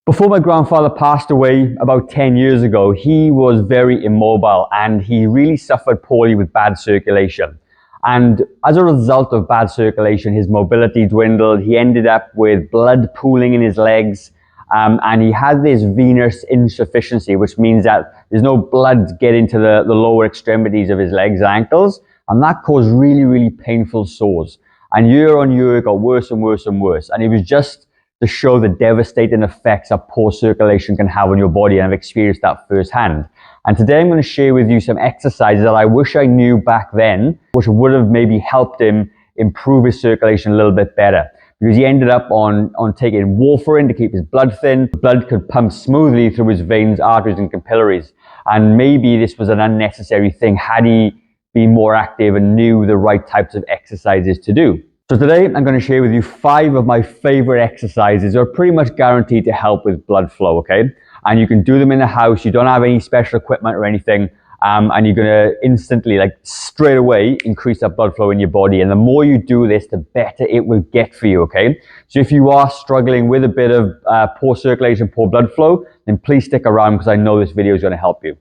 Before my grandfather passed away about 10 years ago, he was very immobile and he really suffered poorly with bad circulation. And as a result of bad circulation, his mobility dwindled. He ended up with blood pooling in his legs, and he had this venous insufficiency, which means that there's no blood getting to the lower extremities of his legs and ankles, and that caused really, really painful sores. And year on year, it got worse and worse and worse. And it was just to show the devastating effects that poor circulation can have on your body, and I've experienced that firsthand. And today I'm going to share with you some exercises that I wish I knew back then, which would have maybe helped him improve his circulation a little bit better. Because he ended up on taking warfarin to keep his blood thin. The blood could pump smoothly through his veins, arteries, and capillaries. And maybe this was an unnecessary thing had he been more active and knew the right types of exercises to do. So today I'm going to share with you 5 of my favorite exercises that are pretty much guaranteed to help with blood flow, okay? And you can do them in the house. You don't have any special equipment or anything. And you're going to instantly, like straight away, increase that blood flow in your body. And the more you do this, the better it will get for you, okay? So if you are struggling with a bit of poor circulation, poor blood flow, then please stick around because I know this video is going to help you.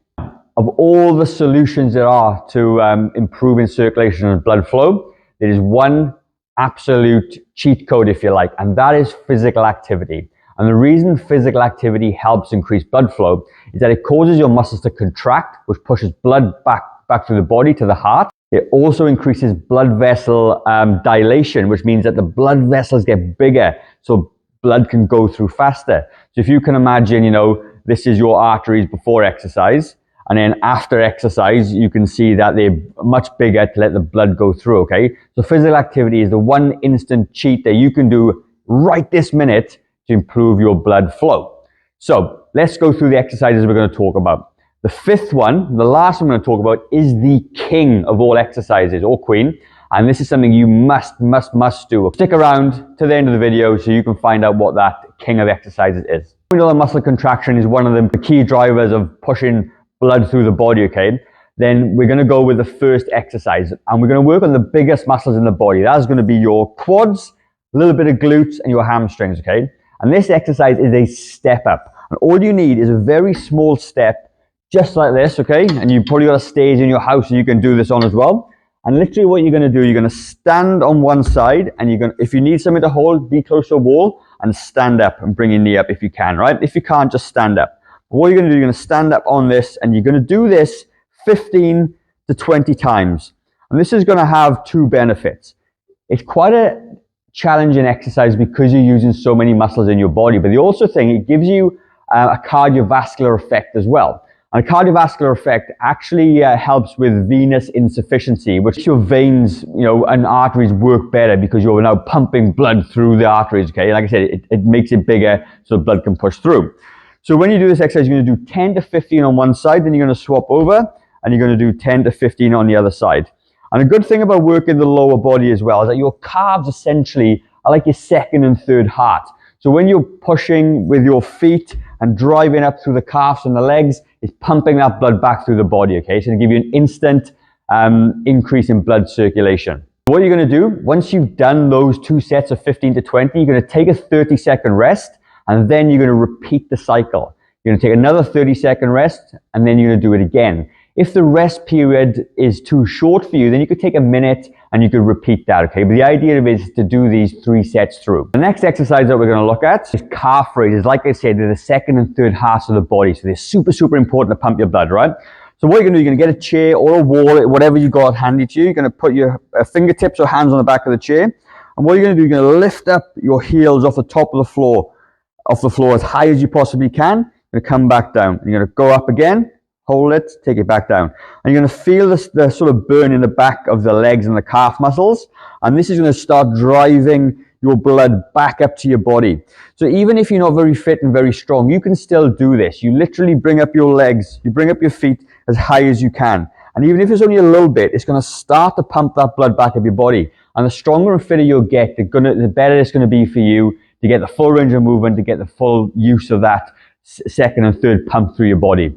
Of all the solutions there are to improving circulation and blood flow, there is one absolute cheat code, if you like, and that is physical activity. And the reason physical activity helps increase blood flow is that it causes your muscles to contract, which pushes blood back through the body to the heart. It also increases blood vessel dilation, which means that the blood vessels get bigger, so blood can go through faster. So if you can imagine, this is your arteries before exercise, and then after exercise, you can see that they're much bigger to let the blood go through, okay? So physical activity is the one instant cheat that you can do right this minute to improve your blood flow. So let's go through the exercises we're going to talk about. The 5th one, the last one I'm going to talk about, is the king of all exercises, or queen. And this is something you must do. Stick around to the end of the video so you can find out what that king of exercises is. Muscle contraction is one of the key drivers of pushing blood through the body, okay? Then we're going to go with the first exercise, and we're going to work on the biggest muscles in the body. That's going to be your quads, a little bit of glutes, and your hamstrings, okay? And this exercise is a step up. And all you need is a very small step, just like this, okay? And you've probably got a stage in your house so you can do this on as well. And literally what you're going to do, you're going to stand on one side, and you're going to, if you need something to hold, be close to a wall and stand up and bring your knee up if you can, right? If you can't, just stand up. But what you're going to do, you're going to stand up on this, and you're going to do this 15 to 20 times. And this is going to have 2 benefits. It's quite a challenging exercise because you're using so many muscles in your body, but the also thing, it gives you a cardiovascular effect as well. And a cardiovascular effect actually helps with venous insufficiency, which your veins, and arteries work better because you're now pumping blood through the arteries, okay? Like I said, it makes it bigger so blood can push through. So when you do this exercise, you're going to do 10 to 15 on one side, then you're going to swap over, and you're going to do 10 to 15 on the other side. And a good thing about working the lower body as well is that your calves essentially are like your second and third heart. So when you're pushing with your feet and driving up through the calves and the legs, it's pumping that blood back through the body, okay? So it'll give you an instant increase in blood circulation. What you're going to do, once you've done those 2 sets of 15 to 20, you're going to take a 30-second rest, and then you're going to repeat the cycle. You're going to take another 30-second rest, and then you're going to do it again. If the rest period is too short for you, then you could take a minute and you could repeat that, okay? But the idea of it is to do these 3 sets through. The next exercise that we're going to look at is calf raises. Like I said, they're the second and third hearts of the body, so they're super important to pump your blood, right? So what you're going to do, you're going to get a chair or a wall, whatever you got handy to you. You're going to put your fingertips or hands on the back of the chair. And what you're going to do, you're going to lift up your heels off the top of the floor, as high as you possibly can. You're going to come back down. You're going to go up again, hold it, take it back down. And you're going to feel the sort of burn in the back of the legs and the calf muscles. And this is going to start driving your blood back up to your body. So even if you're not very fit and very strong, you can still do this. You literally bring up your legs, you bring up your feet as high as you can. And even if it's only a little bit, it's going to start to pump that blood back up your body. And the stronger and fitter you'll get, the better it's going to be for you to get the full range of movement, to get the full use of that second and third pump through your body.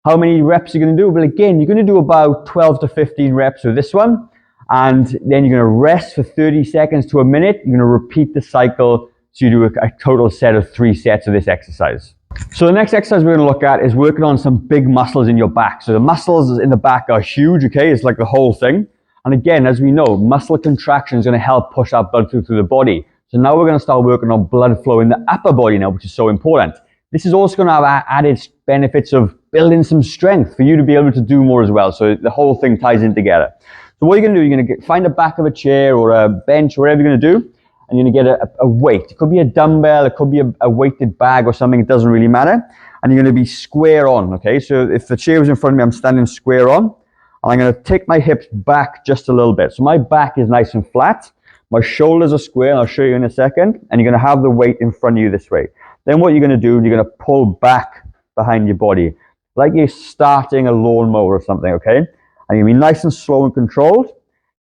How many reps are you going to do? Well, again, you're going to do about 12 to 15 reps with this one. And then you're going to rest for 30 seconds to a minute. You're going to repeat the cycle So you do a total set of 3 sets of this exercise. So the next exercise we're going to look at is working on some big muscles in your back. So the muscles in the back are huge, okay? It's like the whole thing. And again, as we know, muscle contraction is going to help push our blood through the body. So now we're going to start working on blood flow in the upper body now, which is so important. This is also going to have added benefits of building some strength for you to be able to do more as well. So the whole thing ties in together. So what you're going to do, you're going to find the back of a chair or a bench, whatever you're going to do, and you're going to get a weight. It could be a dumbbell, it could be a weighted bag or something, it doesn't really matter. And you're going to be square on, okay? So if the chair was in front of me, I'm standing square on, and I'm going to take my hips back just a little bit. So my back is nice and flat, my shoulders are square, and I'll show you in a second, and you're going to have the weight in front of you this way. Then what you're going to do, you're going to pull back behind your body, like you're starting a lawnmower or something, okay? And you're going to be nice and slow and controlled.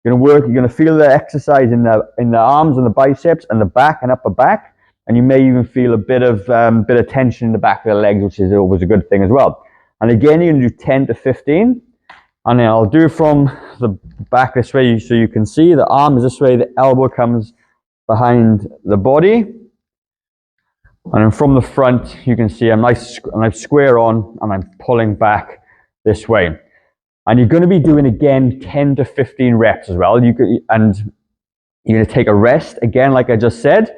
You're going to feel the exercise in the arms and the biceps and the back and upper back, and you may even feel a bit of tension in the back of the legs, which is always a good thing as well. And again, you're going to do 10 to 15, and then I'll do from the back this way, so you can see the arm is this way, the elbow comes behind the body, and then from the front you can see I'm nice square on, and I'm pulling back this way. And you're going to be doing, again, 10 to 15 reps as well. And you're going to take a rest, again, like I just said,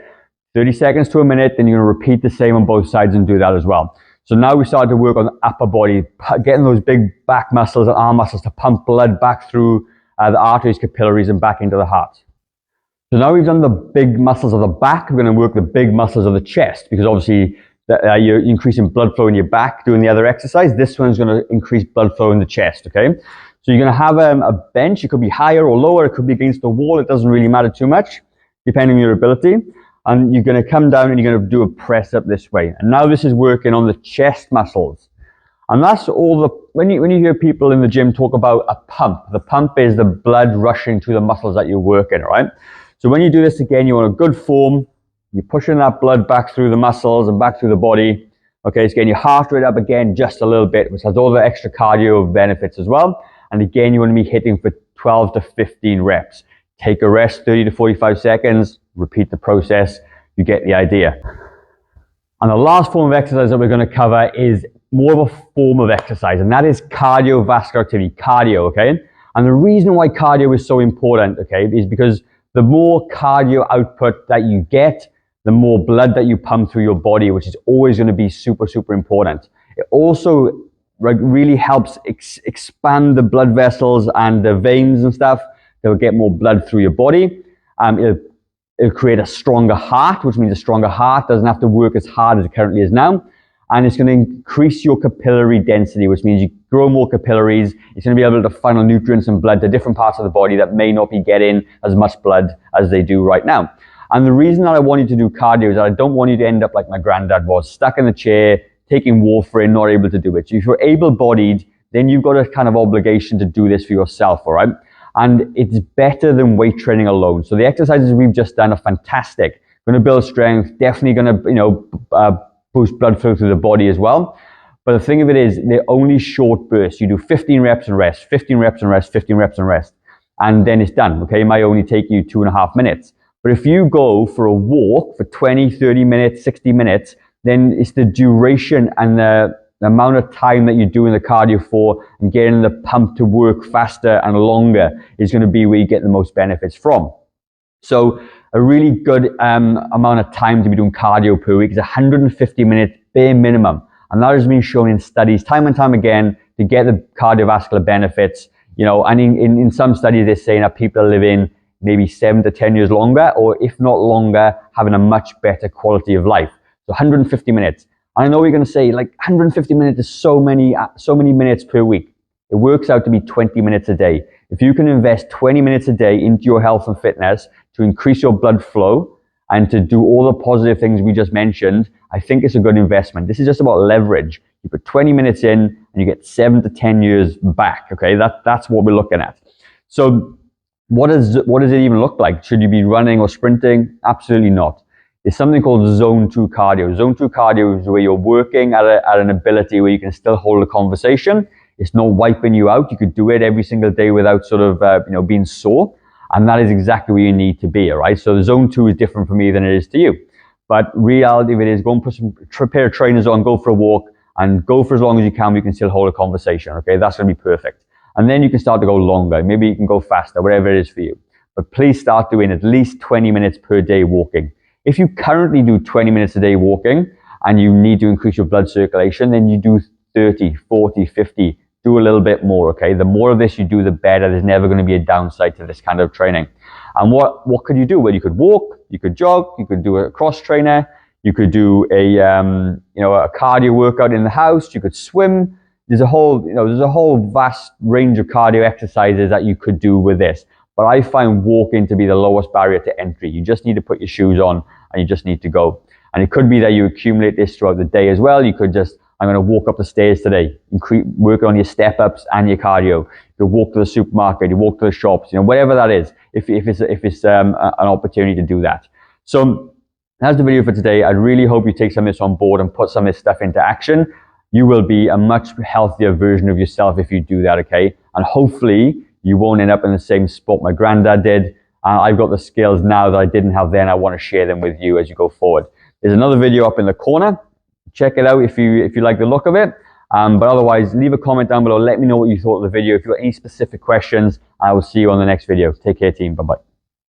30 seconds to a minute, then you're going to repeat the same on both sides and do that as well. So now we started to work on the upper body, getting those big back muscles and arm muscles to pump blood back through the arteries, capillaries, and back into the heart. So now we've done the big muscles of the back, we're going to work the big muscles of the chest, because obviously you're increasing blood flow in your back doing the other exercise. This one's going to increase blood flow in the chest, okay? So you're going to have a bench. It could be higher or lower. It could be against the wall. It doesn't really matter too much, depending on your ability. And you're going to come down and you're going to do a press up this way. And now this is working on the chest muscles. And that's all when you hear people in the gym talk about a pump, the pump is the blood rushing to the muscles that you're working, right? So when you do this again, you're on a good form. You're pushing that blood back through the muscles and back through the body. Okay, it's getting your heart rate up again just a little bit, which has all the extra cardio benefits as well. And again, you want to be hitting for 12 to 15 reps. Take a rest, 30 to 45 seconds, repeat the process. You get the idea. And the last form of exercise that we're going to cover is more of a form of exercise, and that is cardiovascular activity, cardio, okay? And the reason why cardio is so important, okay, is because the more cardio output that you get, the more blood that you pump through your body, which is always going to be super, super important. It also really helps expand the blood vessels and the veins and stuff. They'll get more blood through your body. It'll create a stronger heart, which means a stronger heart doesn't have to work as hard as it currently is now. And it's going to increase your capillary density, which means you grow more capillaries. It's going to be able to funnel nutrients and blood to different parts of the body that may not be getting as much blood as they do right now. And the reason that I want you to do cardio is that I don't want you to end up like my granddad was, stuck in the chair, taking warfarin, not able to do it. So if you're able-bodied, then you've got a kind of obligation to do this for yourself, all right? And it's better than weight training alone. So the exercises we've just done are fantastic. Going to build strength, definitely going to, boost blood flow through the body as well. But the thing of it is, they're only short bursts. You do 15 reps and rest, 15 reps and rest, 15 reps and rest. And then it's done, okay? It might only take you 2.5 minutes. But if you go for a walk for 20, 30 minutes, 60 minutes, then it's the duration and the amount of time that you're doing the cardio for and getting the pump to work faster and longer is going to be where you get the most benefits from. So a really good amount of time to be doing cardio per week is 150 minutes bare minimum. And that has been shown in studies time and time again to get the cardiovascular benefits. And in some studies they're saying that people are living maybe 7 to 10 years longer, or if not longer, having a much better quality of life. So 150 minutes. I know you're going to say, like, 150 minutes is so many minutes per week. It works out to be 20 minutes a day. If you can invest 20 minutes a day into your health and fitness to increase your blood flow and to do all the positive things we just mentioned, I think it's a good investment. This is just about leverage. You put 20 minutes in and you get 7 to 10 years back. Okay, that's what we're looking at. So what does it even look like? Should you be running or sprinting? Absolutely not. It's something called zone 2 cardio. Zone 2 cardio is where you're working at an ability where you can still hold a conversation. It's not wiping you out. You could do it every single day without sort of being sore. And that is exactly where you need to be, all right? So zone 2 is different for me than it is to you. But reality of it is, go and put some pair of trainers on, go for a walk, and go for as long as you can. You can still hold a conversation. Okay, that's going to be perfect. And then you can start to go longer. Maybe you can go faster, whatever it is for you. But please start doing at least 20 minutes per day walking. If you currently do 20 minutes a day walking and you need to increase your blood circulation, then you do 30, 40, 50. Do a little bit more, okay? The more of this you do, the better. There's never going to be a downside to this kind of training. And what could you do? Well, you could walk, you could jog, you could do a cross trainer, you could do a cardio workout in the house, you could swim. There's a whole vast range of cardio exercises that you could do with this. But I find walking to be the lowest barrier to entry. You just need to put your shoes on and you just need to go. And it could be that you accumulate this throughout the day as well. You could just, I'm going to walk up the stairs today, work on your step ups and your cardio. You walk to the supermarket, you walk to the shops, whatever that is, if it's an opportunity to do that. So that's the video for today. I really hope you take some of this on board and put some of this stuff into action. You will be a much healthier version of yourself if you do that, okay? And hopefully you won't end up in the same spot my granddad did. I've got the skills now that I didn't have then. I want to share them with you as you go forward. There's another video up in the corner. Check it out if you like the look of it. But otherwise, leave a comment down below. Let me know what you thought of the video. If you've got any specific questions, I will see you on the next video. Take care, team. Bye-bye.